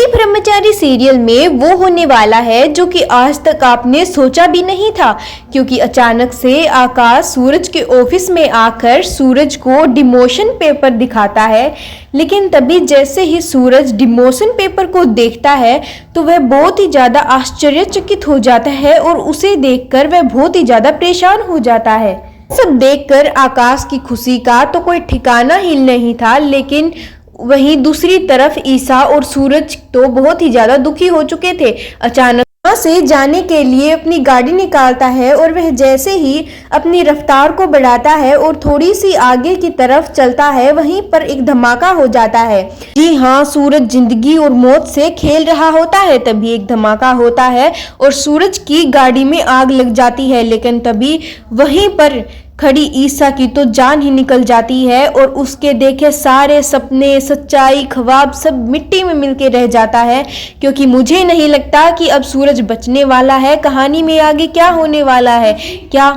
ब्रह्मचारी serial में वो होने वाला है जो कि आज तक आपने सोचा भी नहीं था, क्योंकि अचानक से आकाश सूरज के ऑफिस में आकर सूरज को डिमोशन पेपर दिखाता है। लेकिन तभी जैसे ही सूरज डिमोशन पेपर को देखता है तो वह बहुत ही ज़्यादा आश्चर्यचकित हो जाता है और उसे देखकर वह बहुत ही ज़्यादा परेशान हो जाता है। सब देखकर आकाश की खुशी का तो कोई ठिकाना ही नहीं था, लेकिन वहीं दूसरी तरफ ईसा और सूरज तो बहुत ही ज्यादा दुखी हो चुके थे। अचानक वहां से जाने के लिए अपनी गाड़ी निकालता है और वह जैसे ही अपनी रफ्तार को बढ़ाता है और थोड़ी सी आगे की तरफ चलता है, वहीं पर एक धमाका हो जाता है। जी हाँ, सूरज जिंदगी और मौत से खेल रहा होता है। तभी एक धमाका होता है और सूरज की गाड़ी में आग लग जाती है। लेकिन तभी वहीं पर खड़ी ईसा की तो जान ही निकल जाती है और उसके देखे सारे सपने, सच्चाई, ख्वाब सब मिट्टी में मिलके रह जाता है, क्योंकि मुझे नहीं लगता कि अब सूरज बचने वाला है। कहानी में आगे क्या होने वाला है, क्या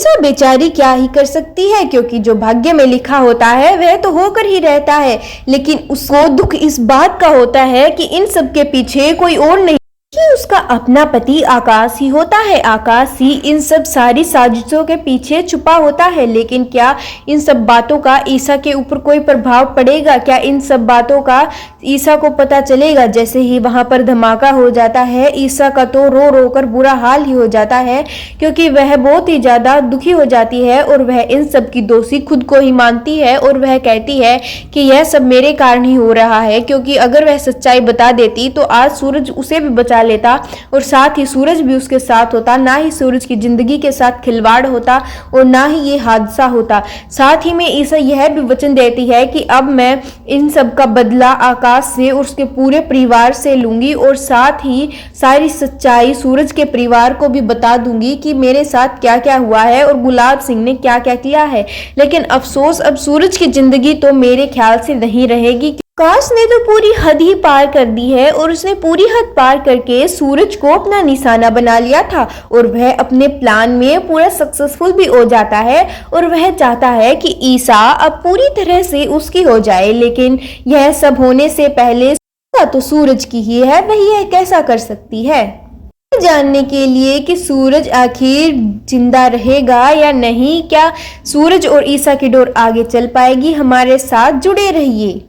ईसा बेचारी क्या ही कर सकती है, क्योंकि जो भाग्य में लिखा होता है वह तो होकर ही रहता है। लेकिन उसको दुख इस बात का होता है कि इन सब के पीछे कोई और नहीं कि उसका अपना पति आकाश ही होता है। आकाश ही इन सब सारी साजिशों के पीछे छुपा होता है। लेकिन क्या इन सब बातों का ईसा के ऊपर कोई प्रभाव पड़ेगा? क्या इन सब बातों का ईसा को पता चलेगा? जैसे ही वहां पर धमाका हो जाता है, ईसा का तो रो रो कर बुरा हाल ही हो जाता है, क्योंकि वह बहुत ही ज्यादा दुखी हो जाती है और वह इन सब की दोषी खुद को ही मानती है और वह कहती है कि यह सब मेरे कारण ही हो रहा है, क्योंकि अगर वह सच्चाई बता देती तो आज सूरज उसे भी बचा लेता और साथ ही सूरज भी उसके साथ होता। ना ही सूरज की जिंदगी के साथ खिलवाड़ होता और ना ही ये हादसा होता। साथ ही में ईसा यह भी वचन देती है कि अब मैं इन सब का बदला आकाश से और उसके पूरे परिवार से लूंगी और साथ ही सारी सच्चाई सूरज के परिवार को भी बता दूंगी कि मेरे साथ क्या क्या हुआ है और गुलाब सिंह ने क्या क्या किया है। लेकिन अफसोस, अब सूरज की जिंदगी तो मेरे ख्याल से नहीं रहेगी। आकाश ने तो पूरी हद ही पार कर दी है और उसने पूरी हद पार करके सूरज को अपना निशाना बना लिया था और वह अपने प्लान में पूरा सक्सेसफुल भी हो जाता है और वह चाहता है कि ईसा अब पूरी तरह से उसकी हो जाए। लेकिन यह सब होने से पहले तो सूरज की ही है, वही यह कैसा कर सकती है। जानने के लिए कि सूरज आखिर जिंदा रहेगा या नहीं, क्या सूरज और ईसा की डोर आगे चल पाएगी, हमारे साथ जुड़े रहिए।